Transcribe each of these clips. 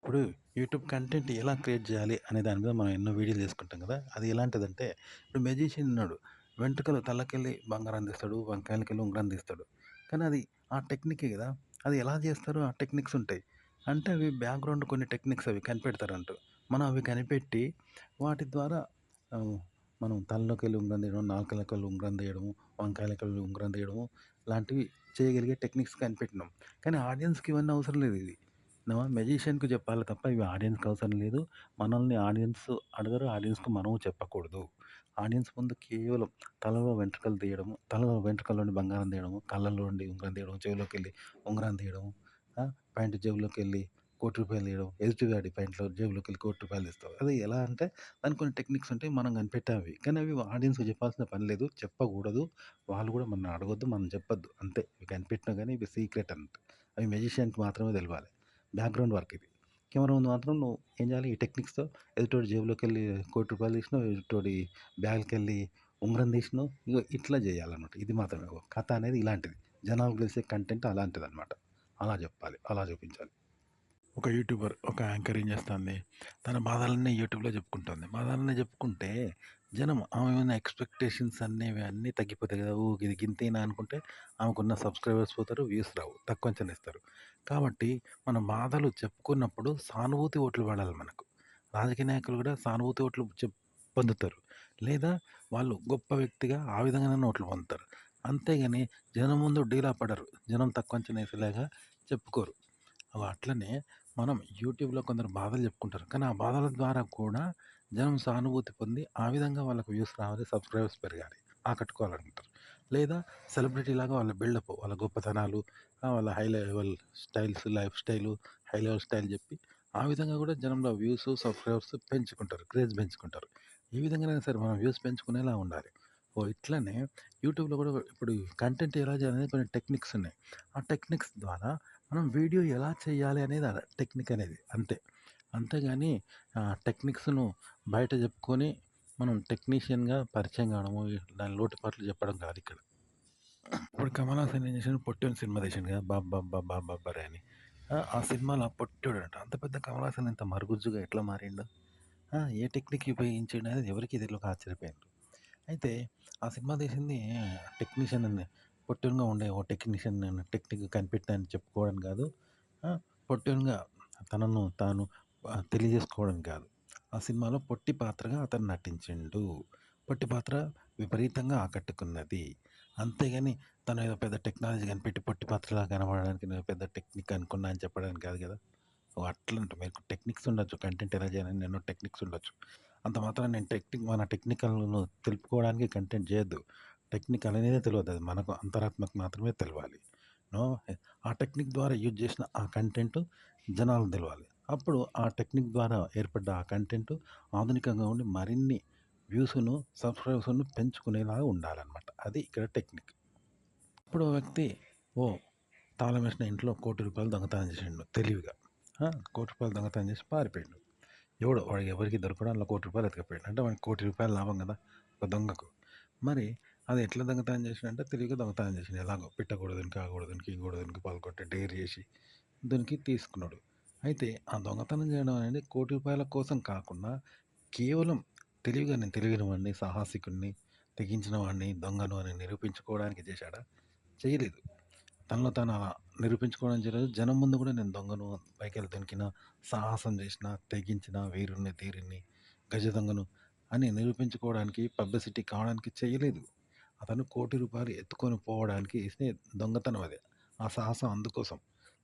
ఇప్పుడు YouTube content ఎలా create చేయాలి అనే దాని మీద మనం ఎన్నో వీడియోలు చేసుకుంటాం కదా! అది ఎలాంటిదంటే, ఇప్పుడు మెజిషియన్ ఉన్నాడు. వెంట్రుకలు తలకెళ్ళి బంగారం తీస్తాడు. వంకాయలకెళ్ళి ఉంగరం తీస్తాడు. కానీ అది ఆ టెక్నికే కదా! అది ఎలా చేస్తారు? ఆ టెక్నిక్స్ ఉంటాయి. అంటే అవి బ్యాక్‌గ్రౌండ్ కొన్ని టెక్నిక్స్ అవి కనిపెడతారంటూ. మనం అవి కనిపెట్టి వాటి ద్వారా ఆహ్, మనం తలలోకెళ్ళి ఉంగరం తీయడం, నాలుకలకెళ్ళి ఉంగరం తీయడము, వంకాయలకెళ్ళి ఉంగరం తీయడము లాంటివి చేయగలిగే టెక్నిక్స్ కనిపెట్టినాం. కానీ ఆడియన్స్‌కి ఇవన్నీ అవసరం లేదు ఇది. మెజిషియన్‌కి చెప్పాలి తప్ప ఇవి ఆడియన్స్‌కి అవసరం లేదు. మనల్ని ఆడియన్స్ అడగరు. ఆడియన్స్‌కి మనము చెప్పకూడదు. ఆడియన్స్ ముందు కేవలం తలలో వెంట్రుకలు తీయడము, తలలో వెంట్రుకల నుండి బంగారం తీయడము, కళ్ళలో నుండి ఉంగరం తీయడం, చెవిలోకెళ్ళి ఉంగరం తీయడం, ప్యాంట్ జేబులోకెళ్ళి రూ. 1,00,00,000 తీయడం. ఎదుటివాడి ప్యాంట్‌లో జేబులోకెళ్ళి రూ. 1,00,00,000 తీస్తావు. అది ఎలా అంటే దానికి కొన్ని టెక్నిక్స్ ఉంటాయి. మనం కనిపెట్టాం అవి. కానీ అవి ఆడియన్స్‌కి చెప్పాల్సిన పని లేదు. చెప్పకూడదు. వాళ్ళు కూడా మనల్ని అడగొద్దు. మనం చెప్పొద్దు. అంతే. ఇవి కనిపెట్టినా గానీ ఇవి సీక్రెట్ అన్నట్టు. అవి మెజిషియన్‌కి మాత్రమే తెలవాలి. బ్యాక్‌గ్రౌండ్ వర్క్ ఇది. కెమెరా ముందు మాత్రం నువ్వు ఏం చేయాలి? ఈ టెక్నిక్స్‌తో ఎదుటోడి జేబులోకెళ్ళి రూ. 1,00,00,000 తీసినావు, ఎదుటోడి బ్యాగ్‌కెళ్ళి ఉంగరం తీసినావు. ఇగో ఇట్లా చేయాలన్నమాట. ఇది మాత్రమే. కథ అనేది ఇలాంటిది. జనాలకు తెలిసే కంటెంట్ అలాంటిదన్నమాట. అలా చెప్పాలి. అలా చూపించాలి. ఒక యూట్యూబర్, ఒక యాంకర్ ఏం చేస్తాంది? తన బాధలన్నీ యూట్యూబ్‌లో చెప్పుకుంటుంది. బాధలన్నీ చెప్పుకుంటే జనం ఆమె మీద ఎక్స్‌పెక్టేషన్స్ అనేవి అన్నీ తగ్గిపోతాయి కదా! ఓహ్! ఇది గింతేనా అనుకుంటే ఆమెకున్న సబ్‌స్క్రైబర్స్ పోతారు, వ్యూస్ రావు. తక్కువ అంచనా ఇస్తారు. కాబట్టి మన బాధలు చెప్పుకున్నప్పుడు సానుభూతి ఓట్లు పడాలి మనకు. రాజకీయ నాయకులు కూడా సానుభూతి ఓట్లు పొందుతారు. లేదా వాళ్ళు గొప్ప వ్యక్తిగా ఆ విధంగానే ఓట్లు పొందుతారు. అంతేగాని జనం ముందు డీలా పడరు. జనం తక్కువ అంచనా ఏసేలాగా చెప్పుకోరు. అట్లనే మనం యూట్యూబ్‌లో కొందరు బాధలు చెప్పుకుంటారు. కానీ ఆ బాధల ద్వారా కూడా జనం సానుభూతి పొంది, ఆ విధంగా వాళ్ళకి వ్యూస్ రావాలి, సబ్‌స్క్రైబర్స్ పెరగాలి, ఆకట్టుకోవాలనుకుంటారు. లేదా సెలబ్రిటీలాగా వాళ్ళ బిల్డప్, వాళ్ళ గొప్పతనాలు, వాళ్ళ high level styles, life style, high level style చెప్పి, ఆ విధంగా కూడా జనంలో వ్యూస్, సబ్‌స్క్రైబర్స్ పెంచుకుంటారు. క్రేజ్ పెంచుకుంటారు. ఏ విధంగానైనా సరే మనం వ్యూస్ పెంచుకునేలా ఉండాలి. ఇట్లనే యూట్యూబ్‌లో కూడా ఇప్పుడు కంటెంట్ ఎలా చేయాలనేది కొన్ని టెక్నిక్స్ ఉన్నాయి. ఆ టెక్నిక్స్ ద్వారా మనం వీడియో ఎలా చేయాలి అనేది టెక్నిక్ అనేది అంతే. అంతేగాని టెక్నిక్స్‌ను బయట చెప్పుకొని మనం టెక్నీషియన్‌గా పరిచయం కావడము, దాని లోటుపాట్లు చెప్పడం కాదిక్కడ. ఇప్పుడు 'కమల్ హాసన్' ఏం చేసిండు 'పొట్టేను' సినిమా తీసిండు కదా! 'బాబ్బాబ్బా బాబ్బారే' అని. ఆ సినిమాలో పొట్టోడంట. అంత పెద్ద 'కమల్ హాసన్' ఇంత మరుగుజ్జుగా ఎట్లా మారిండు? ఏ టెక్నిక్ ఉపయోగించిండు అనేది ఎవరికీ తెలవక ఆశ్చర్యపోయిండ్రు. అయితే ఆ సినిమా తీసింది టెక్నీషియన్ అని పొట్టెనుగా ఉండే ఓ టెక్నీషియన్ నేను టెక్నిక్ కనిపెట్టానని చెప్పుకోవడం కాదు. పొట్టెనుగా తనను తాను తెలియజేసుకోవడం కాదు. ఆ సినిమాలో పొట్టి పాత్రగా అతను నటించిండు. పొట్టి పాత్ర విపరీతంగా ఆకట్టుకున్నది. అంతేగాని తను ఏదో పెద్ద టెక్నాలజీ కనిపెట్టి పొట్టి పాత్రలా కనపడడానికి నేను పెద్ద టెక్నిక్ అనుకున్నా అని చెప్పడానికి కాదు కదా! అట్లంటే మీకు టెక్నిక్స్ ఉండొచ్చు. కంటెంట్ ఎలా చేయాలని ఎన్నో టెక్నిక్స్ ఉండొచ్చు. అంత మాత్రాన నేను మన టెక్నికల్‌ను తెలుపుకోవడానికి కంటెంట్ చేయొద్దు. టెక్నిక్ అనేదే తెలవదు. అది మనకు అంతరాత్మకు మాత్రమే తెలవాలి. నో ఆ టెక్నిక్ ద్వారా యూజ్ చేసిన ఆ కంటెంట్ జనాలకు తెలవాలి. అప్పుడు ఆ టెక్నిక్ ద్వారా ఏర్పడ్డ ఆ కంటెంట్ ఆధునికంగా ఉండి మరిన్ని వ్యూస్‌ను, సబ్‌స్క్రైబర్స్‌ను పెంచుకునేలాగా ఉండాలన్నమాట. అది ఇక్కడ టెక్నిక్. ఇప్పుడు ఓ వ్యక్తి ఓ తాళమేసిన ఇంట్లో రూ. 1,00,00,000 దొంగతనం చేసిండు తెలివిగా. రూ. 1,00,00,000 దొంగతనం చేసి పారిపోయిండు. ఎవడో వాడు ఎవరికీ దొరకడు అందులో రూ. 1,00,00,000 ఎత్తుకపోయిండు. అంటే వానికి రూ. 1,00,00,000 లాభం కదా! ఒక దొంగకు. మరి అది ఎట్లా దొంగతనం చేసిండంటే తెలివిగా దొంగతనం చేసిండు. ఎలాగో పిట్ట గూడదునికి, ఆ గూడదునికి, ఈ గూడదునికి పాల్గొట్టి డేర్ చేసి దానికి తీసుకున్నాడు. అయితే ఆ దొంగతనం చేయడం అనేది రూ. 1,00,00,000 కోసం కాకుండా కేవలం తెలివిగా నేను తెలివైన వాడిని, సాహసికుడిని, తెగించిన వాడిని, దొంగను అని నిరూపించుకోవడానికి చేశాడా? చేయలేదు. తనలో తాను అలా నిరూపించుకోవడం జరగదు. జనం ముందు కూడా నేను దొంగను, పైకెళ్ళి దునికిన, సాహసం చేసిన, తెగించిన, వీరుడిని, ధీరుడిని, గజ దొంగను అని నిరూపించుకోవడానికి, పబ్లిసిటీ కావడానికి చేయలేదు. అతను రూ. 1,00,00,000 ఎత్తుకొని పోవడానికి చేసిన దొంగతనం అది. ఆ సాహసం అందుకోసం.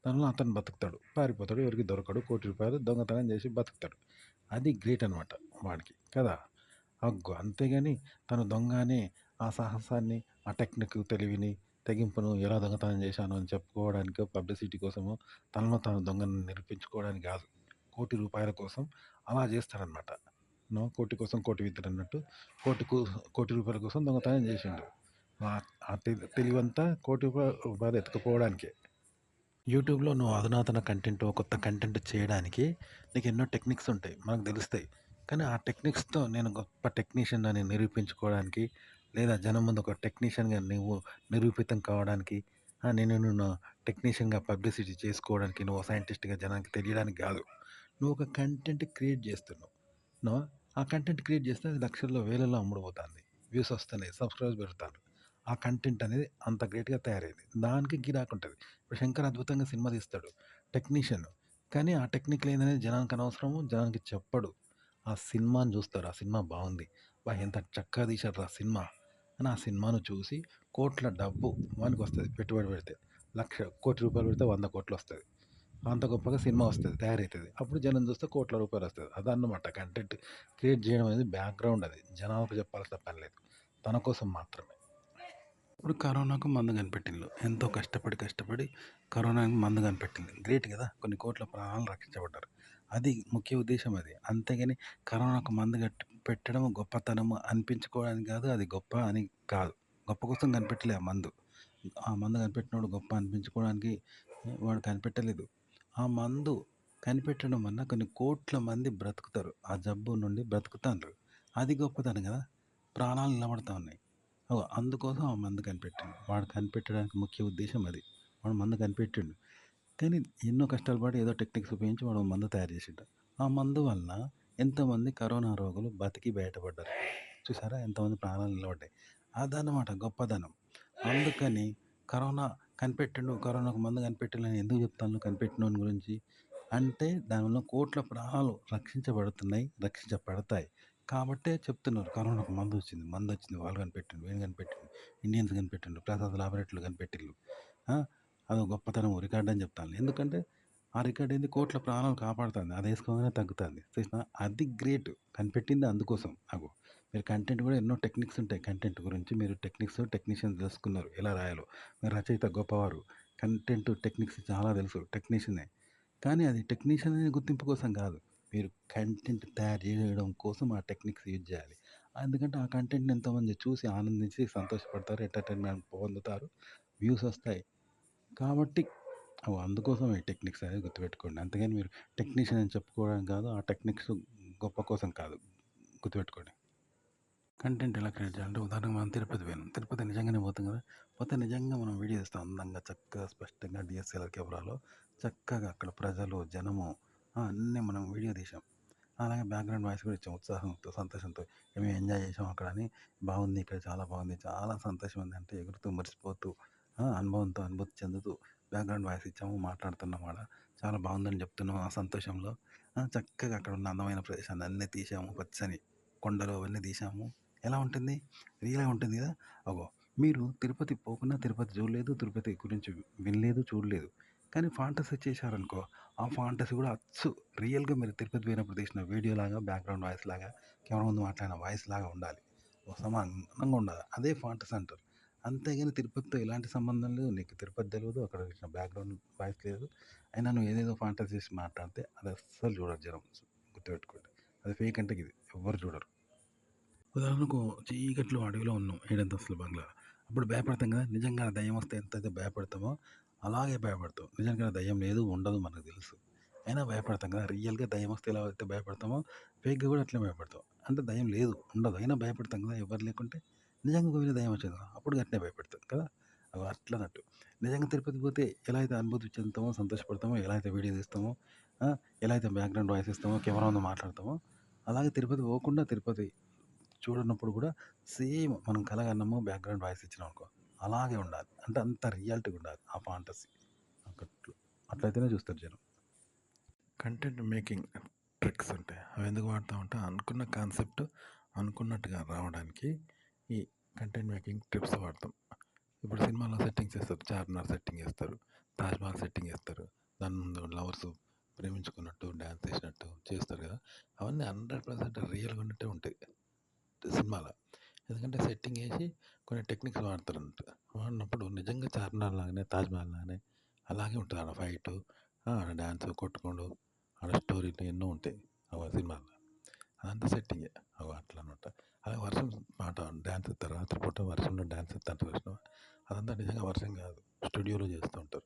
దానిలో అతను బతుకుతాడు. పారిపోతాడు. ఎవరికీ దొరకడు. రూ. 1,00,00,000 దొంగతనం చేసి బతుకుతాడు. అది గ్రేట్ అనమాట వాడికి. కదా! అగ్గో! అంతేగాని తను దొంగ అని ఆ సాహసాన్ని, ఆ టెక్నిక్ తెలివిని, తెగింపును ఎలా దొంగతనం చేశాను అని చెప్పుకోవడానికో, పబ్లిసిటీ కోసమో, తనలో తాను దొంగని నిరూపించుకోవడానికి గాదు. రూ. 1,00,00,000 కోసం అలా చేస్తాడనమాట. కోటి కోసం కోటి విద్యలన్నట్టు రూ. 1,00,00,000 కోసం దొంగతనం చేసిండు. ఆ తెలివంతా రూ. 1,00,00,000 ఎత్తుకుపోవడానికే. యూట్యూబ్‌లో నువ్వు అధునాతన కంటెంట్, కొత్త కంటెంట్ చేయడానికి నీకెన్నో టెక్నిక్స్ ఉంటాయి. మనకు తెలుస్తాయి. కానీ ఆ టెక్నిక్స్‌తో నేను గొప్ప టెక్నీషియన్ అని నిరూపించుకోవడానికి, లేదా జనం ముందు ఒక టెక్నీషియన్‌గా నువ్వు నిరూపితం కావడానికి, నేను టెక్నీషియన్‌గా పబ్లిసిటీ చేసుకోవడానికి, నువ్వు సైంటిస్ట్‌గా జనానికి తెలియడానికి గాదు. నువ్వు ఒక కంటెంట్ క్రియేట్ చేస్తున్నావు. నో ఆ కంటెంట్ క్రియేట్ చేస్తే అది లక్షల్లో, వేలల్లో అమ్ముడుపోతుంది. వ్యూస్ వస్తున్నాయి, సబ్స్క్రైబర్స్ పెడతారు. ఆ కంటెంట్ అనేది అంత గ్రేట్‌గా తయారైంది. దానికి గిరాకుంటది. ఇప్పుడు 'శంకర్' అద్భుతంగా సినిమా తీస్తాడు. టెక్నీషియన్. కానీ ఆ టెక్నిక్ లేనిదనేది జనానికి అనవసరము. జనానికి చెప్పడు. ఆ సినిమాని చూస్తారు. ఆ సినిమా బావుంది. అబ్బా! ఎంత చక్కగా తీశాడురా సినిమా అని ఆ సినిమాను చూసి కోట్ల డబ్బు వానికొస్తది పెట్టుబడి పెడితే. రూ. 1,00,00,000 పెడితే 100,00,00,000 వస్తది. అంత గొప్పగా సినిమా వస్తది. తయారైతది. అప్పుడు జనం చూస్తే కోట్ల రూపాయలు వస్తది. అదన్నమాట కంటెంట్ క్రియేట్ చేయడం అనేది బ్యాక్‌గ్రౌండ్ అది. జనాలకు చెప్పాల్సిన పని లేదు. తన కోసం మాత్రమే. ఇప్పుడు కరోనాకు మందు కనిపెట్టిండ్రు. ఎంతో కష్టపడి, కష్టపడి కరోనాకి మందు కనిపెట్టిండ్రు. గ్రేట్ కదా! కొన్ని కోట్ల ప్రాణాలు రక్షించబడ్డారు. అది ముఖ్య ఉద్దేశ్యం అది. అంతేగాని కరోనాకు మందు పెట్టడం గొప్పతనము అనిపించుకోవడానికి కాదు. అది గొప్ప అని కాదు. గొప్ప కోసం కనిపెట్టలే ఆ మందు. ఆ మందు కనిపెట్టినోడు గొప్ప అనిపించుకోవడానికి వాడు కనిపెట్టలేదు. ఆ మందు కనిపెట్టడం వల్ల కొన్ని కోట్ల మంది బ్రతుకుతారు. ఆ జబ్బు నుండి బ్రతుకుతాండ్రు. అది గొప్పతనం కదా! ప్రాణాలు నిలబడతా ఉన్నాయి. అందుకోసం ఆ మందు కనిపెట్టిండు. వాడు కనిపెట్టడానికి ముఖ్య ఉద్దేశ్యం అది. వాడు మందు కనిపెట్టిండు. కానీ ఎన్నో కష్టాలు పడి ఏదో టెక్నిక్స్ ఉపయోగించి వాడు మందు తయారు చేసిండు. ఆ మందు వలన ఎంతోమంది కరోనా రోగులు బతికి బయటపడ్డారు. చూసారా ఎంతమంది ప్రాణాలు నిలబడ్డాయి. అదనమాట గొప్పదనం. అందుకని కరోనా కనిపెట్టిండు, కరోనాకు మందు కనిపెట్టిండని ఎందుకు చెప్తాను కనిపెట్టినోని గురించి? అంటే దానివల్ల కోట్ల ప్రాణాలు రక్షించబడుతున్నాయి, రక్షించబడతాయి. కాబట్టే చెప్తున్నారు కరోనాకు మందొచ్చింది, మందొచ్చింది. వాళ్ళు కనిపెట్టిండు, వీళ్ళు కనిపెట్టిండు, ఇండియన్స్ కనిపెట్టిండు, ప్రసాద్ లాబొరేటరీలో కనిపెట్టిండ్రు. ఆ! అదో గొప్పతనం రికార్డ్ అని చెప్తాను. ఎందుకంటే ఆ రికార్డ్ ఏంది కోట్ల ప్రాణాలు కాపాడుతుంది. అదేసుకోగానే తగ్గుతుంది. చూసినా అది గ్రేట్. కనిపెట్టింది అందుకోసం. అగో మీరు కంటెంట్ కూడా ఎన్నో టెక్నిక్స్ ఉంటాయి. కంటెంట్ గురించి మీరు టెక్నీషియన్ తెలుసుకున్నారు. ఎలా రాయాలో. మీరు రచయిత గొప్పవారు. కంటెంట్ టెక్నిక్స్ చాలా తెలుసు. టెక్నీషియనే. కానీ అది టెక్నీషియన్ అనే గుర్తింపు కోసం కాదు. మీరు కంటెంట్ తయారు చేయడం కోసం ఆ టెక్నిక్స్ యూజ్ చేయాలి. ఎందుకంటే ఆ కంటెంట్‌ని ఎంతోమంది చూసి ఆనందించి సంతోషపడతారు. ఎంటర్‌టైన్‌మెంట్ పొందుతారు. వ్యూస్ వస్తాయి. కాబట్టి అందుకోసం ఈ టెక్నిక్స్ అనేది గుర్తుపెట్టుకోండి. అంతేగాని మీరు టెక్నీషియన్ అని చెప్పుకోవడానికి కాదు. ఆ టెక్నిక్స్ గొప్ప కోసం కాదు. గుర్తుపెట్టుకోండి. కంటెంట్ ఎలా క్రియేట్ చేయాలంటే ఉదాహరణకు మనం తిరుపతి పోయినాం. తిరుపతి నిజంగానే పోతాం కదా! పోతే నిజంగా మనం వీడియో తీస్తాం అందంగా, చక్కగా, స్పష్టంగా డీఎస్ఎల్ఆర్ కెమెరాలో చక్కగా అక్కడ ప్రజలు, జనము అన్నీ మనం వీడియో తీసాం. అలాగే బ్యాక్‌గ్రౌండ్ వాయిస్ కూడా ఇచ్చాం ఉత్సాహంతో, సంతోషంతో. మేము ఎంజాయ్ చేసాం అక్కడ అని. బాగుంది ఇక్కడ చాలా బాగుంది. చాలా సంతోషం ఉంది అంటే ఎగురుతూ, మురిసిపోతూ అనుభవంతో అనుభూతి చెందుతూ బ్యాక్‌గ్రౌండ్ వాయిస్ ఇచ్చాము. మాట్లాడుతున్నాం ఆడ. చాలా బాగుందని చెప్తున్నాం ఆ సంతోషంలో. చక్కగా అక్కడ ఉన్న అందమైన ప్రదేశాన్ని అన్నీ తీసాము. పచ్చని కొండలు అవన్నీ తీసాము. ఎలా ఉంటుంది? రియల్‌గా ఉంటుంది కదా! అగో మీరు తిరుపతి పోకున్నా తిరుపతి చూడలేదు. తిరుపతి గురించి వినలేదు, చూడలేదు. కానీ ఫాంటసీ చేశారనుకో, ఆ ఫాంటసీ కూడా అచ్చు రియల్‌గా మీరు తిరుపతి పోయినప్పుడు తీసిన వీడియోలాగా, బ్యాక్‌గ్రౌండ్ వాయిస్‌లాగా, కెమెరా ముందు మాట్లాడిన వాయిస్‌లాగా ఉండాలి. సమానంగా ఉండాలి. అదే ఫాంటసీ అంటారు. అంతేగాని తిరుపతితో ఎలాంటి సంబంధం లేదు. నీకు తిరుపతి తెలవదు. అక్కడ ఇచ్చిన బ్యాక్‌గ్రౌండ్ వాయిస్ లేదు. అయినా నువ్వు ఏదేదో ఫాంటసీ చేసి మాట్లాడితే అది అస్సలు చూడరు జనం. గుర్తుపెట్టుకోండి. అది ఫేక్ అంటే ఇది ఎవ్వరు చూడరు. ఉదాహరణకు చీకట్లో అడవిలో ఉన్నాం. ఏడంతస్తుల బంగ్లా. అప్పుడు భయపడతాం కదా! నిజంగా దెయ్యం వస్తే ఎంతైతే భయపడతామో, అలాగే భయపడతాం. నిజంగా దెయ్యం లేదు, ఉండదు మనకు తెలుసు. అయినా భయపడతాం కదా! రియల్‌గా దెయ్యం వస్తే ఎలా అయితే భయపడతామో, ఫేక్‌గా కూడా అట్లే భయపడతాం. అంటే దెయ్యం లేదు, ఉండదు. అయినా భయపడతాం కదా! ఎవ్వరు లేకుంటే. నిజంగా ఒకవేళ దెయ్యం వచ్చింది అప్పుడు గట్నే భయపడతాం కదా! అట్లన్నట్టు. నిజంగా తిరుపతి పోతే ఎలా అయితే అనుభూతి చెందుతామో, సంతోషపడతామో, ఎలా అయితే వీడియో తీస్తామో, ఎలా అయితే బ్యాక్‌గ్రౌండ్ వాయిస్ ఇస్తామో, కెమెరా ముందు మాట్లాడతామో, అలాగే తిరుపతి పోకుండా తిరుపతి చూడనప్పుడు కూడా సేమ్ మనం కలగన్నామో బ్యాక్‌గ్రౌండ్ వాయిస్ ఇచ్చినామనుకో, అలాగే ఉండాలి. అంటే అంత రియాలిటీగా ఉండాలి ఆ ఫాంటసీ. అక్కట్లు అట్లయితేనే చూస్తారు జనం. కంటెంట్ మేకింగ్ ట్రిక్స్ ఉంటాయి. అవి ఎందుకు వాడతామంటే అనుకున్న కాన్సెప్ట్ అనుకున్నట్టుగా రావడానికి ఈ కంటెంట్ మేకింగ్ ట్రిప్స్ వాడతాం. ఇప్పుడు సినిమాలో సెట్టింగ్స్ చేస్తారు. చార్మినార్ సెట్టింగ్ చేస్తారు. తాజ్‌మహల్ సెట్టింగ్ చేస్తారు. దాని ముందు లవర్స్ ప్రేమించుకున్నట్టు, డాన్స్ చేసినట్టు చేస్తారు కదా! అవన్నీ 100% రియల్‌గా ఉన్నట్టే ఉంటాయి సినిమాలో. ఎందుకంటే సెట్టింగ్ ఏసి కొన్ని టెక్నిక్స్ వాడతారన్నమాట. వాడినప్పుడు నిజంగా చార్మినార్ లాగానే, తాజ్‌మహల్ లాగానే అలాగే ఉంటది ఆడ ఫైటు, ఆడ డాన్సు, కొట్టుకునుడు, ఆడ స్టోరీలు ఎన్నో ఉంటాయి. సినిమాలో. అదంతా సెట్టింగే. అట్లనమాట. అలాగే వర్షం పాట డాన్స్ ఎత్తారు. రాత్రిపూట వర్షంలో డాన్స్ ఎత్తారు చూసినావా? అదంతా నిజంగా వర్షం కాదు. స్టూడియోలో చేస్తూ ఉంటారు.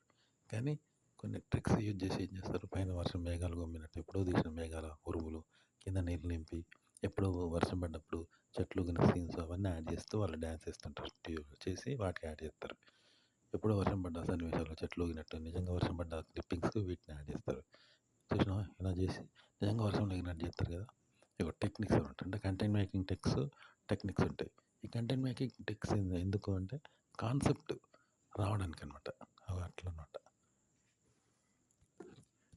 కానీ కొన్ని ట్రిక్స్ యూజ్ చేసి ఏం చేస్తారు, పైన వర్షం మేఘాలు గమ్మినట్టు ఎప్పుడో తీసిన మేఘాల ఉరుములు, కింద నీళ్ళు నింపి, ఎప్పుడో వర్షం పడ్డప్పుడు చెట్లు గిన సీన్స్ అవన్నీ యాడ్ చేస్తూ వాళ్ళు డాన్స్ ఏస్తుంటారు. స్టూడియోలో చేసి వాటికి యాడ్ చేస్తారు. ఎప్పుడో వర్షం పడ్డ సన్నివేశాలు చెట్లు ఊగినట్టు నిజంగా వర్షం పడ్డ క్లిప్పింగ్స్ వీటిని యాడ్ చేస్తారు. చూసినావా ఇలా చేసి నిజంగా వర్షంలో ఎగిరినట్టు చేస్తారు కదా! ఇగో టెక్నిక్స్ అనమాట. అంటే కంటెంట్ మేకింగ్ టెక్నిక్స్ ఉంటాయి. ఈ కంటెంట్ మేకింగ్ టెక్స్ ఎందుకు అంటే కాన్సెప్ట్ రావడానికనమాట. అట్లనమాట.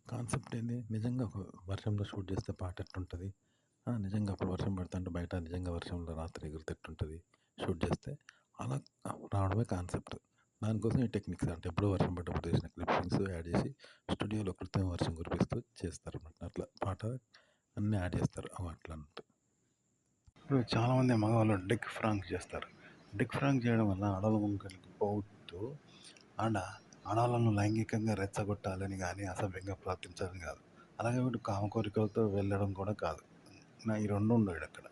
కాన్సెప్ట్ ఏంది? నిజంగా ఒక వర్షంలో షూట్ చేస్తే పాట ఎట్లుంటది? నిజంగా అప్పుడు వర్షం పడుతుంటే బయట నిజంగా వర్షంలో రాత్రి ఎగిరితే ఎట్లుంటది షూట్ చేస్తే? అలా రావడమే కాన్సెప్ట్. దానికోసం ఈ టెక్నిక్స్ అంటే ఎప్పుడో వర్షం పడ్డప్పుడు చేసిన క్లిప్పింగ్స్ యాడ్ చేసి స్టూడియోలో కృత్రిమ వర్షం కురిపిస్తూ చేస్తారనమాట. అట్లా పాట అన్నీ యాడ్ చేస్తారు. అట్లా అన్నట్టు. ఇప్పుడు చాలామంది మగవాళ్ళు డెక్ ఫ్రాంక్ చేస్తారు. డెక్ ఫ్రాంక్ చేయడం వల్ల ఆడవాళ్ళ ముంగలికి పోతూ ఆడవాళ్ళను లైంగికంగా రెచ్చగొట్టాలని కానీ అసభ్యంగా ప్రవర్తించాలని కాదు. అలాగే వీడు కామ కోరికలతో వెళ్ళడం కూడా కాదు. ఈ 2 ఉండవు ఈడక్కడ.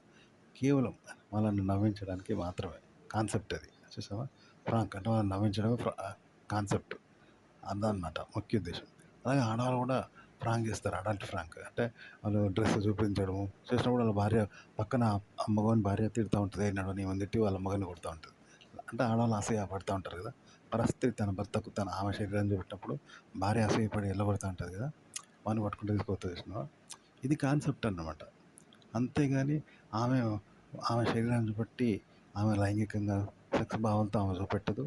కేవలం వాళ్ళని నవ్వించడానికి మాత్రమే. కాన్సెప్ట్ అది. చూసావా? ఫ్రాంక్ అంటే వాళ్ళని నవ్వించడమే కాన్సెప్ట్. అదనమాట ముఖ్య ఉద్దేశం. అలాగే ఆడవాళ్ళు కూడా ఫ్రాంక్ చేస్తారు. Adult prank. అంటే వాళ్ళు డ్రెస్ చూపించడము, చేసినప్పుడు వాళ్ళ భార్య పక్కన మగవాని భార్య తిడుతూ ఉంటుంది. నడవని ఈమెను తిట్టి వాళ్ళ మగన్ని కొడుతూ ఉంటుంది. అంటే ఆడవాళ్ళు అసూయ పడుతూ ఉంటారు కదా! స్త్రీ తన భర్తకు ఆమె శరీరాన్ని చూపెట్టినప్పుడు భార్య అసూయపడి ఎల్లగొడతా ఉంటుంది కదా! వాడిని పట్టుకుంటూ తీసుకుపోతుంది చూసినావా? ఇది కాన్సెప్ట్ అన్నమాట. అంతేగాని ఆమె ఆమె శరీరాన్ని చూపెట్టి ఆమె లైంగికంగా సెక్స్ భావంతో ఆమె చూపెట్టదు.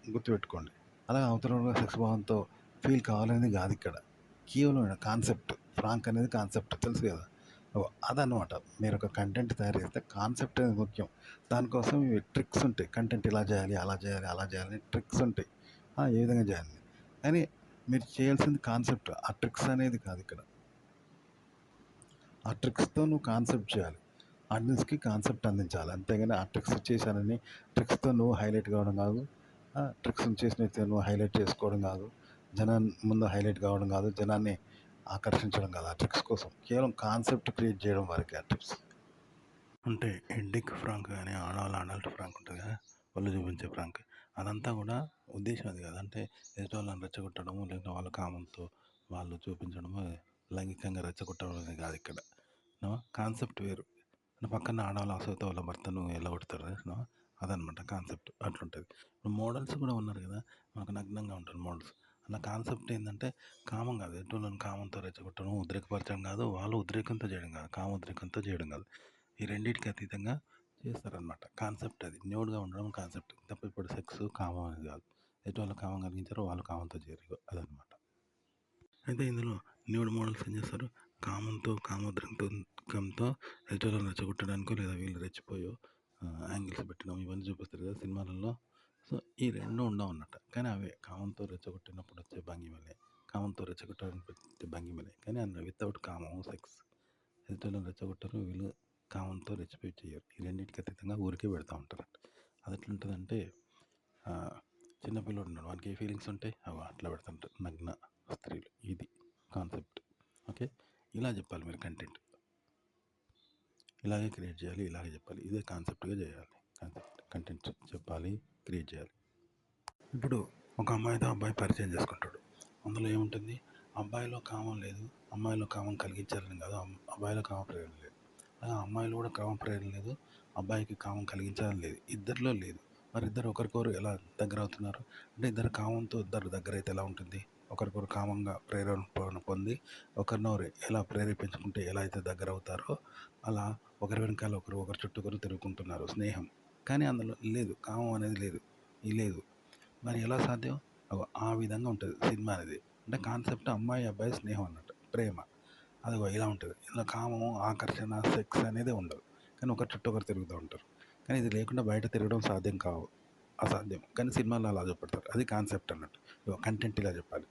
గుర్తుపెట్టుకోండి. అలాగే అవతల కూడా సెక్స్ భావంతో ఫీల్ కావాలనేది కాదు ఇక్కడ. కేవలం కాన్సెప్ట్. ఫ్రాంక్ అనేది కాన్సెప్ట్ తెలుసు కదా! అదనమాట. మీరు ఒక కంటెంట్ తయారు చేస్తే కాన్సెప్ట్ అనేది ముఖ్యం. దానికోసం ఇవి ట్రిక్స్ ఉంటాయి. కంటెంట్ ఇలా చేయాలి, అలా చేయాలి, అలా చేయాలని ట్రిక్స్ ఉంటాయి. ఏ విధంగా చేయాలి. కానీ మీరు చేయాల్సింది కాన్సెప్ట్. ఆ ట్రిక్స్ అనేది కాదు ఇక్కడ. ఆ ట్రిక్స్‌తో నువ్వు కాన్సెప్ట్ చేయాలి. ఆడియన్స్‌కి కాన్సెప్ట్ అందించాలి. అంతేగాని ఆ ట్రిక్స్ చేశానని ట్రిక్స్‌తో నువ్వు హైలైట్ కావడం కాదు. ట్రిక్స్‌ని చేసిన వ్యక్తిని నువ్వు హైలైట్ చేసుకోవడం కాదు. జనాన్ని ముందు హైలైట్ కావడం కాదు. జనాన్ని ఆకర్షించడం కాదు ఆ ట్రిక్స్ కోసం. కేవలం కాన్సెప్ట్ క్రియేట్ చేయడం వరకే ఆ ట్రిక్స్. అంటే ఎడ్డిక్ ఫ్రాంక్ గాని, ఆడవాళ్ళ అడల్ట్ ఫ్రాంక్ ఉంటది కదా! ఒళ్ళు చూపించే ఫ్రాంక్. అదంతా కూడా ఉద్దేశ్యం అది కాదు. అంటే ఎదుటి వాళ్ళని రెచ్చగొట్టడము, లేకపోతే వాళ్ళ కామంతో వాళ్ళు చూపించడము, లైంగికంగా రెచ్చగొట్టడం అనేది కాదు ఇక్కడ. కాన్సెప్ట్ వేరు. పక్కన ఆడవాళ్ళ అసూయతో వాళ్ళ భర్తను ఎల్లగొడతారు చూసినావా? అదనమాట కాన్సెప్ట్. అట్లుంటది. ఇప్పుడు మోడల్స్ కూడా ఉన్నారు కదా! మనకు నగ్నంగా ఉంటారు మోడల్స్. అలా కాన్సెప్ట్ ఏందంటే కామం కాదు. ఎదుటోళ్ళని కామంతో రెచ్చగొట్టడం, ఉద్రేకపరచడం కాదు. వాళ్ళు ఉద్రేకంతో చేయడం కాదు. కామోద్రేకంతో చేయడం కాదు. ఈ రెండిటికి అతీతంగా చేస్తారనమాట. కాన్సెప్ట్ అది. న్యూడ్‌గా ఉండడం కాన్సెప్ట్. తప్ప ఇప్పుడు సెక్స్, కామం అనేది కాదు. ఎదుటి వాళ్ళు కామం కలిగించారో వాళ్ళు కామంతో చేయరు. అదనమాట. అయితే ఇందులో న్యూడ్ మోడల్స్ ఏం చేస్తారు? కామంతో, కామోద్రేకంతో ఎదుటి వాళ్ళని రెచ్చగొట్టడానికో లేదా వీళ్ళు రెచ్చిపోయో యాంగిల్స్ పెట్టడం ఇవన్నీ చూపిస్తారు కదా సినిమాలలో. సో, ఈ 2 ఉండవన్నమాట. కానీ అవే కామంతో రెచ్చగొట్టినప్పుడు వచ్చే భంగిమలే. కామంతో రెచ్చగొట్టడానికి పెట్టే భంగిమలే. కానీ అందులో వితౌట్ కామం, సెక్స్ ఎదుటోళ్ళని రెచ్చగొట్టరు. వీళ్ళు కామంతో రెచ్చిపోయి చేయరు. ఈ రెండిటికి అతీతంగా ఊరికే పెడతా ఉంటారట. అది ఎట్లుంటదంటే చిన్న పిల్లోడు ఉన్నాడు. వానికి ఏ ఫీలింగ్స్ ఉంటాయి? అట్లా పెడుతుంటారు. నగ్న స్త్రీలు. ఇది కాన్సెప్ట్. ఓకే. ఇలా చెప్పాలి మీరు కంటెంట్. ఇలాగే క్రియేట్ చేయాలి. ఇలాగే చెప్పాలి. ఇదే కాన్సెప్ట్‌గా చేయాలి. కంటెంట్ చెప్పాలి. క్రియేట్ చేయాలి. ఇప్పుడు ఒక అమ్మాయితో అబ్బాయి పరిచయం చేసుకుంటాడు. అందులో ఏముంటుంది? అబ్బాయిలో కామం లేదు. అమ్మాయిలో కామం కలిగించాలని కాదు. అబ్బాయిలో కామ ప్రేరణ లేదు. అమ్మాయిలో కూడా కామ ప్రేరణ లేదు. అబ్బాయికి కామం కలిగించాలని లేదు. ఇద్దరిలో లేదు. మరి ఇద్దరు ఒకరికొకరు ఎలా దగ్గర అవుతున్నారు? అంటే ఇద్దరు కామంతో ఇద్దరు దగ్గరైతే ఎలా ఉంటుంది? ఒకరికొకరు కామంగా ప్రేరణ పొంది ఒకరినొకరు ఎలా ప్రేరేపించుకుంటే ఎలా అయితే దగ్గర అవుతారో అలా ఒకరి వెనకాల ఒకరు, ఒకరి చుట్టూ ఒకరు తిరుగుకుంటున్నారు స్నేహం. కానీ అందులో లేదు. కామం అనేది లేదు. లేదు. మరి ఎలా సాధ్యం? ఆ విధంగా ఉంటుంది సినిమా అనేది. అంటే కాన్సెప్ట్ అమ్మాయి, అబ్బాయి స్నేహం అన్నట్టు. ప్రేమ. అదిగో ఇలా ఉంటుంది. ఇందులో కామము, ఆకర్షణ, సెక్స్ అనేదే ఉండదు. కానీ ఒకరి చుట్టూ ఒకరు తిరుగుతూ ఉంటారు. కానీ ఇది లేకుండా బయట తిరగడం సాధ్యం కావు. అసాధ్యం. కానీ సినిమాలో అలా చూపెడతారు. అది కాన్సెప్ట్ అన్నట్టు. కంటెంట్ ఇలా చెప్పాలి.